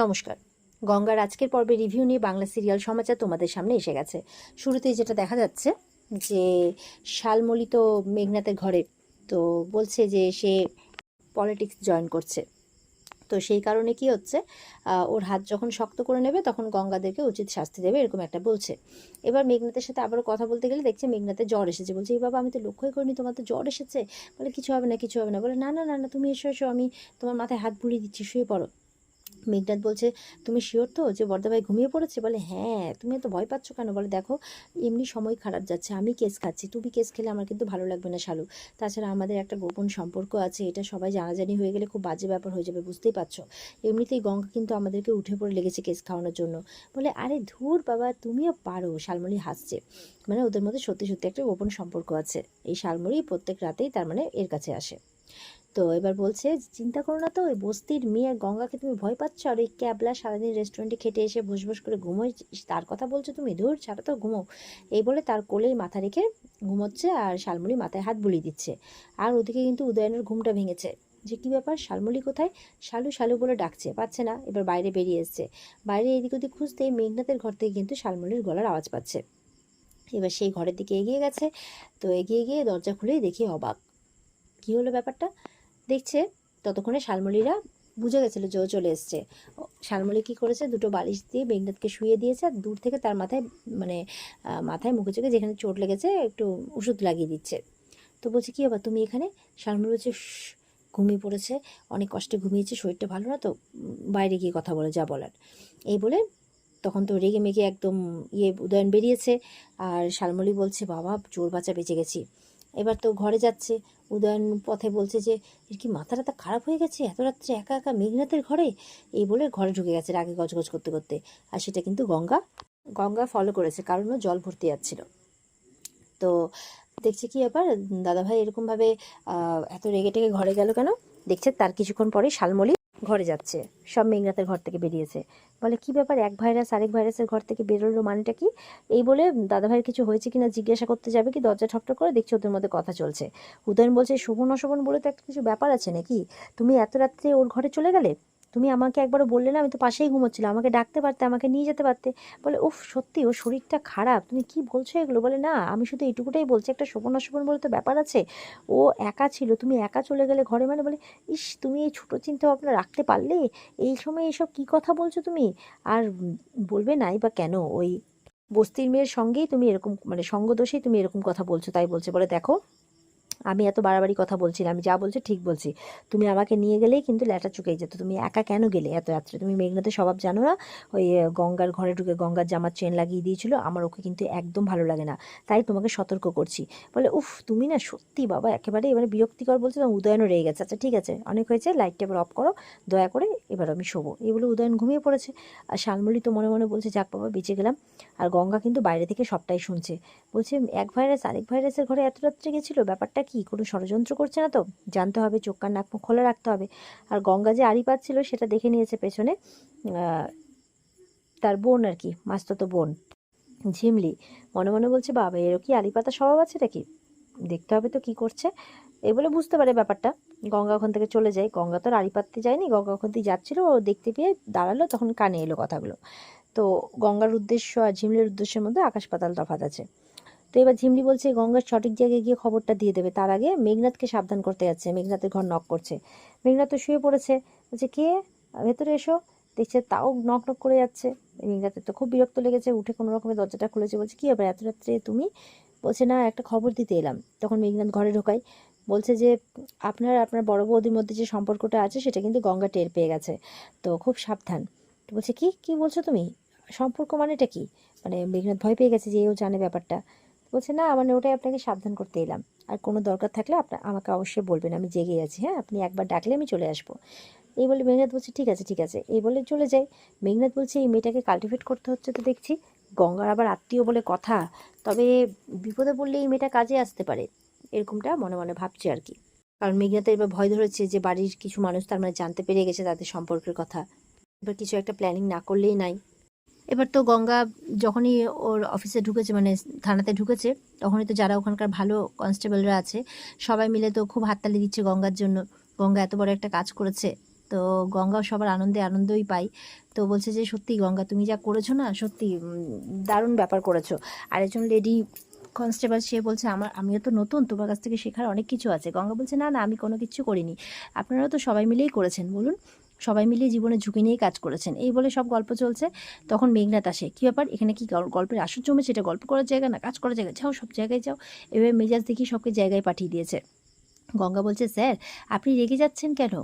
নমস্কার। গঙ্গার আজকের পর্বে রিভিউ নিয়ে বাংলা সিরিয়াল সমাচার তোমাদের সামনে এসে গেছে। শুরুতেই যেটা দেখা যাচ্ছে যে শালমলী তো মেঘনাথের ঘরে, তো বলছে যে সে পলিটিক্স জয়েন করছে। তো সেই কারণে কি হচ্ছে, ওর হাত যখন শক্ত করে নেবে তখন গঙ্গাদেরকে উচিত শাস্তি দেবে, এরকম একটা বলছে। এবার মেঘনাথের সাথে আবারও কথা বলতে গেলে দেখছে মেঘনাথের জ্বর এসেছে। বলছে এই বাবা, আমি তো লক্ষ্যই করিনি তোমার তো জ্বর এসেছে। বলে কিছু হবে না, কিছু হবে না। বলে না না না না, তুমি এসো এসো, আমি তোমার মাথায় হাত বুলিয়ে দিচ্ছি, শুয়ে পড়ো। মেঘনাথ বলছে তুমি শিওর তো যে বড়দাভাই ঘুমিয়ে পড়েছে? বলে হ্যাঁ। তুমি এত ভয় পাচ্ছ কেন? বলে দেখো, এমনি সময় খারাপ যাচ্ছে, আমি কেস খাচ্ছি, তুমি কেস খেলে আমার কিন্তু ভালো লাগবে না শালু। তাছাড়া আমাদের একটা গোপন সম্পর্ক আছে, এটা সবাই জানাজানি হয়ে গেলে খুব বাজে ব্যাপার হয়ে যাবে, বুঝতেই পারছো। এমনিতেই গঙ্গা কিন্তু আমাদেরকে উঠে পড়ে লেগেছে কেস খাওয়ানোর জন্য। বলে আরে ধুর বাবা, তুমিও পারো। শালমলী হাসছে, মানে ওদের মধ্যে সত্যি সত্যি একটা গোপন সম্পর্ক আছে। এই শালমলী প্রত্যেক রাতেই তার মানে এর কাছে আসে। তো এবার বলছে চিন্তা করো না তো, ওই বস্তির মেয়ে গঙ্গাকে তুমি ভয় পাচ্ছ, আর ওই ক্যাবলা সারাদিন রেস্টুরেন্টে খেটে এসে ভুসভুস করে ঘুমোয়, তার কথা বলছো তুমি? ধুর ছাড়া তো, ঘুমো। এই বলে তার কোলেই মাথা রেখে ঘুমোচ্ছে, আর শালমলী মাথায় হাত বুলিয়ে দিচ্ছে। আর ওদিকে কিন্তু উদয়নের ঘুমটা ভেঙেছে। যে কী ব্যাপার, শালমলী কোথায়? শালু শালু বলে ডাকছে, পাচ্ছে না। এবার বাইরে বেরিয়ে এসছে। বাইরে এদিক ওদিক খুঁজতেই মেঘনাথের ঘর থেকে কিন্তু শালমলীর গলার আওয়াজ পাচ্ছে। এবার সেই ঘরের দিকে এগিয়ে গেছে। তো এগিয়ে গিয়ে দরজা খুলেই দেখি অবাক। কী হলো ব্যাপারটা? দেখছে ততক্ষণে শালমলীরা বুঝে গেছিলো যে ও চলে এসছে। শালমলী কী করেছে, দুটো বালিশ দিয়ে মেঘনাথকে শুয়ে দিয়েছে, আর দূর থেকে তার মাথায় মানে মাথায় মুখে চোখে যেখানে চোট লেগেছে একটু ওষুধ লাগিয়ে দিচ্ছে। তো বলছে কী আবার তুমি এখানে? শালমলী বলছে ঘুমিয়ে পড়েছে, অনেক কষ্টে ঘুমিয়েছে, শরীরটা ভালো না তো, বাইরে গিয়ে কথা বলে যা বলার। এই বলে তখন তো রেগে মেগে একদম উদয়ন বেরিয়েছে। আর শালমলী বলছে বাবা, চোর বাচ্চা বেঁচে গেছি। এবার তো ঘরে যাচ্ছে। উদয়ন পথে বলছে যে এর কি মাথা টাথা খারাপ হয়ে গেছে, এত রাত্রে একা একা মেঘনাথের ঘরে। এই বলে ঘরে ঢুকে গেছে রাগে গজগজ করতে করতে। আর সেটা কিন্তু গঙ্গা গঙ্গা ফলো করেছে, কারণ ও জল ভর্তি যাচ্ছিল। তো দেখছে কি ব্যাপার, দাদাভাই এরকমভাবে এত রেগে টেগে ঘরে গেল কেন। দেখছে তার কিছুক্ষণ পরে শালমলী ঘরে যাচ্ছে, সব মেঘনাথের ঘর থেকে বেরিয়েছে। বলে কি ব্যাপার, এক ভাইরাস আরেক ভাইরাসের ঘর থেকে বেরোলো, মানেটা কি? এই বলে দাদাভাইয়ের কিছু হয়েছে কিনা জিজ্ঞাসা করতে যাবে কি, দরজা ঠকঠক করে দেখছে ওদের মধ্যে কথা চলছে। উদয়ন বলছে শোভন অশোভন বলে তো একটা কিছু ব্যাপার আছে নাকি? তুমি এত রাত্রে ওর ঘরে চলে গেলে? তুমি আমাকে একবারও বললে না? আমি তো পাশেই ঘুমোচ্ছিলাম, আমাকে ডাকতে পারতে, আমাকে নিয়ে যেতে পারতে। বলে উফ সত্যি ওর শরীরটা খারাপ, তুমি কি বলছো এগুলো? বলে না, আমি শুধু এইটুকুটাই বলছি, একটা শোভন অশোভন বলে তো ব্যাপার আছে। ও একা ছিল, তুমি একা চলে গেলে ঘরে, মানে বলে ইস, তুমি এই ছোটো চিন্তা ভাবনা রাখতে পারলে? এই সময় এইসব কি কথা বলছো তুমি? আর বলবে নাই বা কেন, ওই বস্তির মেয়ের সঙ্গেই তুমি এরকম, মানে সঙ্গদোষেই তুমি এরকম কথা বলছো, তাই বলছে। বলে দেখো, আমি এত বাড়াবাড়ি কথা বলছি না, আমি যা বলছি ঠিক বলছি। তুমি আমাকে নিয়ে গেলেই কিন্তু ল্যাটা চুকেই যেত। তুমি একা কেন গেলে এত রাত্রে? তুমি মেঘনাথের স্বভাব জানো না? ওই গঙ্গার ঘরে ঢুকে গঙ্গার জামার চেন লাগিয়ে দিয়েছিল, আমার ওকে কিন্তু একদম ভালো লাগে না, তাই তোমাকে সতর্ক করছি। বলে উফ, তুমি না সত্যি বাবা একেবারে এবারে বিরক্তিকর। বলছে তখন উদয়নও রয়ে গেছে। আচ্ছা ঠিক আছে, অনেক হয়েছে, লাইটটা এবার অফ করো দয়া করে, এবার আমি শোবো। এই বলে উদয়ন ঘুমিয়ে পড়েছে। আর শালমলী তো মনে মনে বলছে যাক বাবা, বেঁচে গেলাম। আর গঙ্গা কিন্তু বাইরে থেকে সবটাই শুনছে। বলছে এক ভাইরাস আরেক ভাইরাসের ঘরে এত রাত্রে গেছিলো, ব্যাপারটা কি? কোনো ষড়যন্ত্র করছে না তো? জানতে হবে, চোখ কান নাক মুখ খোলা রাখতে হবে। আর গঙ্গা যে আড়ি পাচ্ছিল সেটা দেখে নিয়েছে পেছনে তার বোন আর কি, মাস্তুতো বোন ঝিমলি। মনে মনে বলছে বাবা, এরও কি আড়ি পাতা স্বভাব আছে নাকি? দেখতে হবে তো কি করছে। এই বলে বুঝতে পারে ব্যাপারটা। গঙ্গা ওখান থেকে চলে যায়। গঙ্গা তো আর আড়ি পাততে যায়নি, গঙ্গা ওখান থেকে যাচ্ছিলো, ও দেখতে পেয়ে দাঁড়ালো, তখন কানে এলো কথাগুলো। তো গঙ্গার উদ্দেশ্য আর ঝিমলির উদ্দেশ্যের মধ্যে আকাশ পাতাল তফাৎ আছে। তো এবার ঝিমলি বলছে গঙ্গার সঠিক জায়গায় গিয়ে খবরটা দিয়ে দেবে, তার আগে মেঘনাথকে সাবধান করতে যাচ্ছে। মেঘনাথের ঘর নক করছে। মেঘনাথ তো শুয়ে পড়েছে। বলছে কে? ভেতরে এসো। দেখছে তাও নক নক করে যাচ্ছে। মেঘনাথের তো খুব বিরক্ত লেগেছে, উঠে কোনো রকমের দরজাটা খুলেছে। বলছে কী ব্যাপার এত রাত্রে তুমি? বলছে না, একটা খবর দিতে এলাম। তখন মেঘনাথ ঘরে ঢোকায়। বলছে যে আপনার বড় বৌদির মধ্যে যে সম্পর্কটা আছে সেটা কিন্তু গঙ্গা টের পেয়ে গেছে, তো খুব সাবধান। তো বলছে কি কি বলছো তুমি? সম্পর্ক মানেটা কি? মানে মেঘনাথ ভয় পেয়ে গেছে যে এও জানে ব্যাপারটা। বলছে না, মানে ওটাই আপনাকে সাবধান করতে এলাম। আর কোনো দরকার থাকলে আমাকে অবশ্যই বলবেন, আমি জেগে আছি। হ্যাঁ, আপনি একবার ডাকলে আমি চলে আসবো। এই বলে মেঘনাথ বলছে ঠিক আছে ঠিক আছে, এই বলে চলে যায়। মেঘনাথ বলছে এই মেয়েটাকে কাল্টিভেট করতে হচ্ছে তো দেখছি। গঙ্গার আবার আত্মীয় বলে কথা, তবে বিপদে পড়লে এই মেয়েটা কাজে আসতে পারে, এরকমটা মনে মনে ভাবছে আর কি। কারণ মেঘনাথের এবার ভয় ধরেছে যে বাড়ির কিছু মানুষ তার মানে জানতে পেরে গেছে তাদের সম্পর্কের কথা। এবার কিছু একটা প্ল্যানিং না করলেই নাই। এবার তো গঙ্গা যখনই ওর অফিসে ঢুকেছে, মানে থানাতে ঢুকেছে, তখনই তো যারা ওখানকার ভালো কনস্টেবলরা আছে সবাই মিলে তো খুব হাততালি দিচ্ছে গঙ্গার জন্য। গঙ্গা এত বড় একটা কাজ করেছে, তো গঙ্গাও সবার আনন্দই পায়। তো বলছে যে সত্যি গঙ্গা তুমি যা করেছো না, সত্যি দারুণ ব্যাপার করেছো। আরেকজন লেডি কনস্টেবল, সে বলছে আমিও তো নতুন, তোমার কাছ থেকে শেখার অনেক কিছু আছে। গঙ্গা বলছে না না, আমি কোনো কিছু করিনি, আপনারাও তো সবাই মিলেই করেছেন, বলুন, সবাই মিলিয়ে জীবনে ঝুঁকি নিয়েই কাজ করেছেন। এই বলে সব গল্প চলছে। তখন মেঘনাথ আসে, কী ব্যাপার, এখানে কি গল্পের আসর জমেছে? এটা গল্প করার জায়গা না, কাজ করার জায়গা, যাও সব জায়গায় যাও। এভাবে মেজাজ দেখি সবকে জায়গায় পাঠিয়ে দিয়েছে। গঙ্গা বলছে, স্যার আপনি রেগে যাচ্ছেন কেন?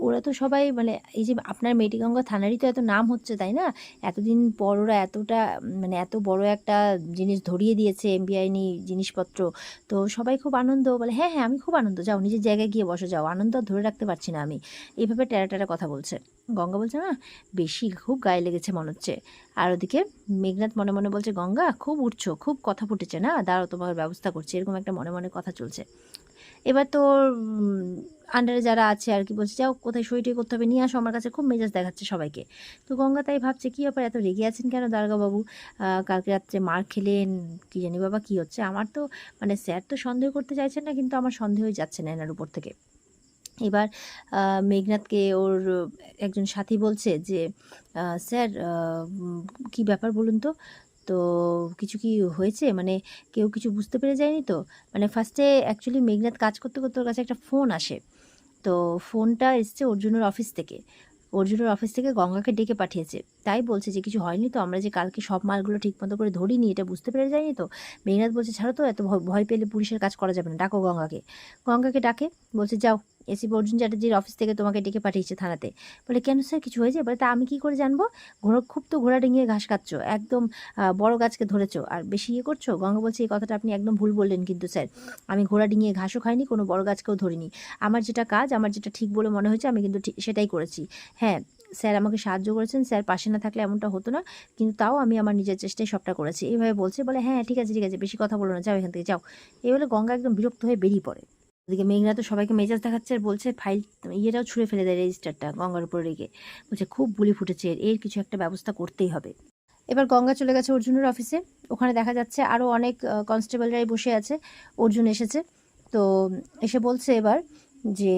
ওরা তো সবাই মানে এই যে আপনার মেটিগঙ্গা থানারই তো এত নাম হচ্ছে, তাই না? এতদিন পর ওরা এতটা মানে এত বড় একটা জিনিস ধরিয়ে দিয়েছে, এমবিআইনি জিনিসপত্র। তো সবাই খুব আনন্দ, বলে হ্যাঁ হ্যাঁ আমি খুব আনন্দ, যাও নিজের জায়গায় গিয়ে বসে যাও, আনন্দ আর ধরে রাখতে পারছি না আমি। এইভাবে টেরা টেরা কথা বলছে। গঙ্গা বলছে, না বেশি খুব গায়ে লেগেছে মনে হচ্ছে। আর ওদিকে মেঘনাথ মনে মনে বলছে, গঙ্গা খুব উঠছো, খুব কথা ফুটেছে না, দাঁড়াও তোমার ব্যবস্থা করছে, এরকম একটা মনে মনে কথা চলছে। এবার তো আন্ডারে যারা আছে আর কি বলছে, যাও কোথায় সইটই করতে হবে নিয়ে আসো আমার কাছে, খুব মেজাজ দেখাচ্ছে সবাইকে। তো গঙ্গা তাই ভাবছে, কী ব্যাপার এত রেগে আছেন কেন দারোগাবাবু? কালকে রাত্রে মার খেলেন, কী জানি বাবা কী হচ্ছে। আমার তো মানে স্যার তো সন্দেহ করতে চাইছেন না, কিন্তু আমার সন্দেহই যাচ্ছে না এনার উপর থেকে। এবার মেঘনাথকে ওর একজন সাথী বলছে যে, স্যার কী ব্যাপার বলুন তো, তো কিছু কি হয়েছে, মানে কেউ কিছু বুঝতে পেরে যায়নি তো? মানে ফার্স্টে অ্যাকচুয়ালি মেঘনাথ কাজ করতে করতে ওর কাছে একটা ফোন আসে। তো ফোনটা এসছে অর্জুনের অফিস থেকে। অর্জুনের অফিস থেকে গঙ্গাকে ডেকে পাঠিয়েছে। তাই বলছে যে, কিছু হয়নি তো? আমরা যে কালকে সব মালগুলো ঠিকমতো করে ধরিনি, এটা বুঝতে পেরে যায়নি তো? মেঘনাথ বলছে, ছাড়ো তো, এত ভয় পেলে পুলিশের কাজ করা যাবে না, ডাকো গঙ্গাকে। গঙ্গাকে ডাকে, বলছে যাও, এসিপি অর্জুন চ্যাটার্জির অফিস থেকে তোমাকে ডেকে পাঠিয়েছে থানাতে। বলে কেন স্যার, কিছু হয়েছে? বলে তা আমি কি করে জানবো? খুব তো ঘোড়া ডিঙিয়ে ঘাস খাচ্ছো, একদম বড় গাছকে ধরেছো আর বেশি ইয়ে করছো। গঙ্গা বলছে, এই কথাটা আপনি একদম ভুল বললেন কিন্তু স্যার, আমি ঘোড়া ডিঙিয়ে ঘাসও খাইনি, কোনো বড় গাছকেও ধরিনি। আমার যেটা কাজ, আমার যেটা ঠিক বলে মনে হয়েছে, আমি কিন্তু সেটাই করেছি। হ্যাঁ স্যার আমাকে সাহায্য করেছেন, স্যার পাশে না থাকলে এমনটা হতো না, কিন্তু তাও আমি আমার নিজের চেষ্টায় সবটা করেছি। এইভাবে বলছে। বলে হ্যাঁ ঠিক আছে বেশি কথা বলো না, যাও এখান থেকে যাও। এই বলে গঙ্গা একদম বিরক্ত হয়ে বেরিয়ে পড়ে। ওদিকে মেঘনা তো সবাইকে মেজাজ দেখাচ্ছে আর বলছে, ফাইল ইয়েটাও ছুঁড়ে ফেলে দেয়, রেজিস্টারটা গঙ্গার উপর রেখে। বলছে খুব বুলি ফুটেছে, এর কিছু একটা ব্যবস্থা করতেই হবে। এবার গঙ্গা চলে গেছে অর্জুনের অফিসে। ওখানে দেখা যাচ্ছে আরও অনেক কনস্টেবলরাই বসে আছে। অর্জুন এসেছে। তো এসে বলছে এবার যে,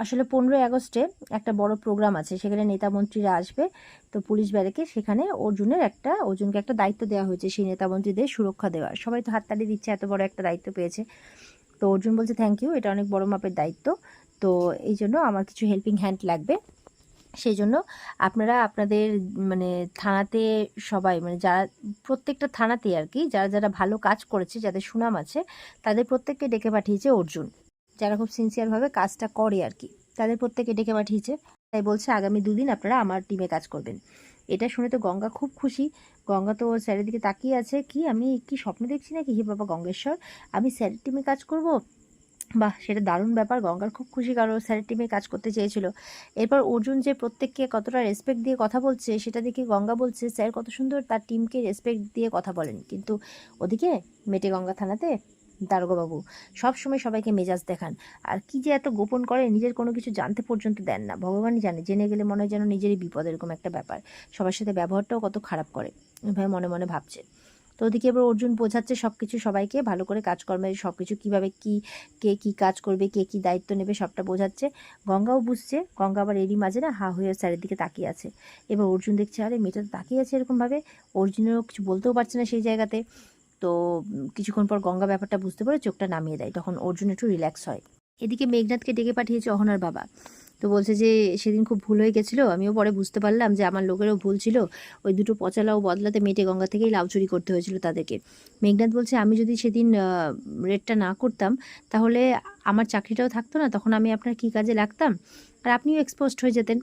আসলে 15ই আগস্টে একটা বড় প্রোগ্রাম আছে, সেখানে নেতা মন্ত্রীরা আসবে। তো পুলিশ ব্যারেকে সেখানে অর্জুনকে একটা দায়িত্ব দেওয়া হয়েছে, সেই নেতা মন্ত্রীদের সুরক্ষা দেওয়ার। সবাই তো হাততালি দিচ্ছে, এত বড় একটা দায়িত্ব পেয়েছে। তো অর্জুন বলছে, থ্যাংক ইউ, এটা অনেক বড় মাপের দায়িত্ব। তো এই জন্য আমার কিছু হেল্পিং হ্যান্ড লাগবে। সেই জন্য আপনারা আপনাদের মানে থানাতে সবাই, মানে যারা প্রত্যেকটা থানাতেই আর কি, যারা যারা ভালো কাজ করেছে, যাদের সুনাম আছে, তাদের প্রত্যেককে ডেকে পাঠিয়েছে অর্জুন। যারা খুব সিনসিয়ারভাবে কাজটা করে আর কি, তাদের প্রত্যেককে ডেকে পাঠিয়েছে। তাই বলছে আগামী 2 দিন আপনারা আমার টিমে কাজ করবেন। এটা শুনে তো গঙ্গা খুব খুশি। গঙ্গা তো স্যারের দিকে তাকিয়ে আছে, কি আমি কি স্বপ্ন দেখছি নাকি, হে বাবা গঙ্গেশ্বর, আমি স্যারের টিমে কাজ করব? বাহ, সেটা দারুণ ব্যাপার। গঙ্গার খুব খুশি, কারণ স্যারের টিমে কাজ করতে চেয়েছিল। এরপর অর্জুন যে প্রত্যেককে কতটা রেসপেক্ট দিয়ে কথা বলছে, সেটা দেখে গঙ্গা বলছে, স্যার কত সুন্দর তার টিমকে রেসপেক্ট দিয়ে কথা বলেন। কিন্তু ওদিকে মেটেগঙ্গা থানাতে দারোগাবাবু সবসময় সবাইকে মেজাজ দেখান, আর কি যে এত গোপন করে, নিজের কোনো কিছু জানতে পর্যন্ত দেন না। ভগবানই জানে, জেনে গেলে মনে হয় যেন নিজেরই বিপদ, এরকম একটা ব্যাপার। সবার সাথে ব্যবহারটাও কত খারাপ করে, এভাবে মনে মনে ভাবছে। তো ওদিকে এবার অর্জুন বোঝাচ্ছে সব কিছু সবাইকে, ভালো করে কাজকর্মের সব কিছু কীভাবে কে কী কাজ করবে, কে কী দায়িত্ব নেবে, সবটা বোঝাচ্ছে। গঙ্গাও বুঝছে। গঙ্গা আবার এরই মাঝে না হা হয়ে স্যারের দিকে তাকিয়ে আছে। এবার অর্জুন দেখছে, আরে মেয়েটা তো তাকিয়ে আছে এরকমভাবে, অর্জুনেরও কিছু বলতেও পারছে না সেই জায়গাতে। তো কিছুক্ষণ পর গঙ্গা ব্যাপারটা বুঝতে পারে, চোখটা নামিয়ে দেয়, তখন অর্জুন একটু রিল্যাক্স হয়। এদিকে মেঘনাথকে ডেকে পাঠিয়েছে অহনার বাবা। তো বলছে যে সেদিন খুব ভুল হয়ে গেছিলো, আমিও পরে বুঝতে পারলাম যে আমার লোকেরও ভুল ছিল, ওই দুটো পচা লাউ বদলাতে মেটেগঙ্গা থেকেই লাউ চুরি করতে হয়েছিল তাদেরকে। মেঘনাথ বলছে, আমি যদি সেদিন রেডটা না করতাম, তাহলে আমার চাকরিটাও থাকতো না, তখন আমি আপনার কী কাজে লাগতাম, আর আপনিও এক্সপোজড হয়ে যেতেন।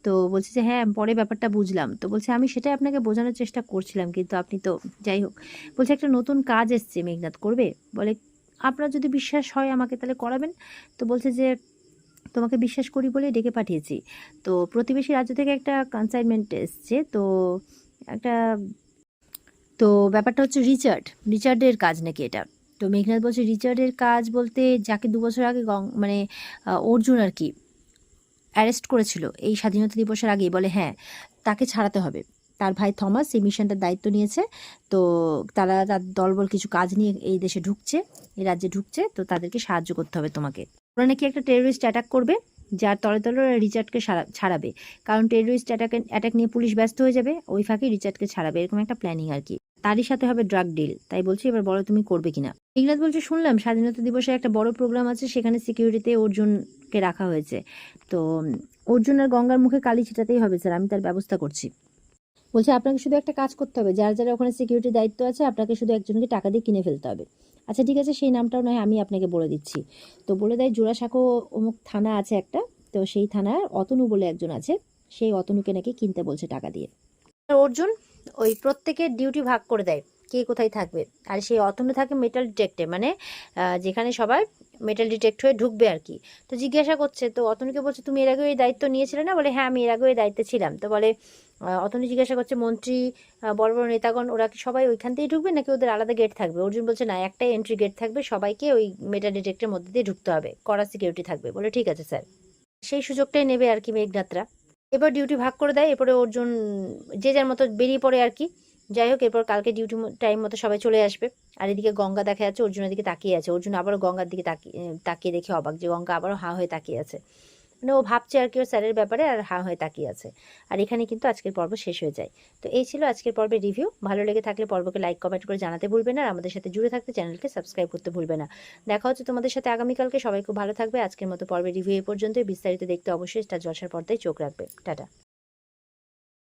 তো বলছে যে হ্যাঁ পরে ব্যাপারটা বুঝলাম। তো বলছে আমি সেটাই আপনাকে বোঝানোর চেষ্টা করছিলাম, কিন্তু আপনি তো যাই হোক। বলছে একটা নতুন কাজ এসছে, মেঘনাথ করবে? বলে আপনার যদি বিশ্বাস হয় আমাকে, তাহলে করাবেন। তো বলছে যে তোমাকে বিশ্বাস করি বলে ডেকে পাঠিয়েছি। তো প্রতিবেশী রাজ্য থেকে একটা কনসাইনমেন্ট এসছে, তো একটা তো ব্যাপারটা হচ্ছে রিচার্ডের কাজ নাকি এটা। তো মেঘনাথ বলছে, রিচার্ডের কাজ বলতে যাকে 2 বছর আগে মানে অর্জুন আর কি অ্যারেস্ট করেছিল এই স্বাধীনতা দিবসের আগেই। বলে হ্যাঁ, তাকে ছাড়াতে হবে। তার ভাই থমাস এই মিশনটার দায়িত্ব নিয়েছে। তো তার দলবল কিছু কাজ নিয়ে এই দেশে ঢুকছে, এই রাজ্যে ঢুকছে, তো তাদেরকে সাহায্য করতে হবে তোমাকে। ওরা নাকি একটা টেররিস্ট অ্যাটাক করবে, যার তলে তলে ওরা রিচার্ডকে ছাড়াবে, কারণ টেররিস্ট অ্যাটাক নিয়ে পুলিশ ব্যস্ত হয়ে যাবে, ওই ফাঁকে রিচার্ডকে ছাড়াবে, এরকম একটা প্ল্যানিং আর কি। তারই সাথে হবে ড্রাগ ডিল। তাই বলছি এবার বলো তুমি করবে কিনা। মেঘনাদ বলছে, শুনলাম স্বাধীনতা দিবসে একটা বড় প্রোগ্রাম আছে, সেখানে সিকিউরিটিতে অর্জুনকে রাখা হয়েছে। তো অর্জুন আর গঙ্গার মুখে কালি ছিটাতেই হবে স্যার, আমি তার ব্যবস্থা করছি। বলছে আপনাকে শুধু একটা কাজ করতে হবে, যার যারা ওখানে সিকিউরিটি দায়িত্ব আছে আপনাকে শুধু একজনকে টাকা দিয়ে কিনে ফেলতে হবে। আচ্ছা ঠিক আছে, সেই নামটাও নয় আমি আপনাকে বলে দিচ্ছি। তো বলে দেয় জোড়াসাঁকো অমুক থানা আছে একটা, তো সেই থানার অতনু বলে একজন আছে, সেই অতনুকে নাকি কিনতে বলছে টাকা দিয়ে। আর অর্জুন ওই প্রত্যেকের ডিউটি ভাগ করে দেয় কে কোথায় থাকবে। আর সেই অতনু থাকে মেটাল ডিটেক্টে, মানে যেখানে সবার মেটাল ডিটেক্ট হয়ে ঢুকবে আর কি। তো জিজ্ঞাসা করছে, তো অতনুকে বলছে তুমি এর আগে এই দায়িত্ব নিয়েছিলে না? বলে হ্যাঁ আমি এর আগে এই দায়িত্বে ছিলাম। তো বলে অতনু জিজ্ঞাসা করছে মন্ত্রী বড় বড় নেতাগণ ওরা কি সবাই ওইখান থেকেই ঢুকবে নাকি ওদের আলাদা গেট থাকবে? অর্জুন বলছে না, একটাই এন্ট্রি গেট থাকবে, সবাইকে ওই মেটাল ডিটেক্টের মধ্যে দিয়ে ঢুকতে হবে, কড়া সিকিউরিটি থাকবে। বলে ঠিক আছে স্যার। সেই সুযোগটাই নেবে আর কি মেঘনাদরা। এবার ডিউটি ভাগ করে দেয়, এরপরে অর্জুন যে যার মতো বেরিয়ে পড়ে আর কি। যাই হোক, এরপর কালকে ডিউটি টাইম মতো সবাই চলে আসবে। আর এদিকে গঙ্গা দেখা যাচ্ছে অর্জুনের দিকে তাকিয়ে আছে। অর্জুন আবারও গঙ্গার দিকে তাকিয়ে দেখে অবাক যে গঙ্গা আবারও হাঁ হয়ে তাকিয়ে আছে, মানে ও ভাবছে আর কি ওর স্যারের ব্যাপারে, আর হাঁ হয়ে তাকিয়ে আছে। আর এখানে কিন্তু আজকের পর্ব শেষ হয়ে যায়। তো এই ছিল আজকের পর্বের রিভিউ। ভালো লেগে থাকলে পর্বকে লাইক কমেন্ট করে জানাতে ভুলবে না, আর আমাদের সাথে জুড়ে থাকতে চ্যানেলকে সাবস্ক্রাইব করতে ভুলবে না। দেখা হচ্ছে তোমাদের সাথে আগামীকালকে। সবাই খুব ভালো থাকবে। আজকের মতো পর্বের রিভিউ এই পর্যন্তই। বিস্তারিত দেখতে অবশ্যই স্টার জলসার পর্দায় চোখ রাখবে। টাটা।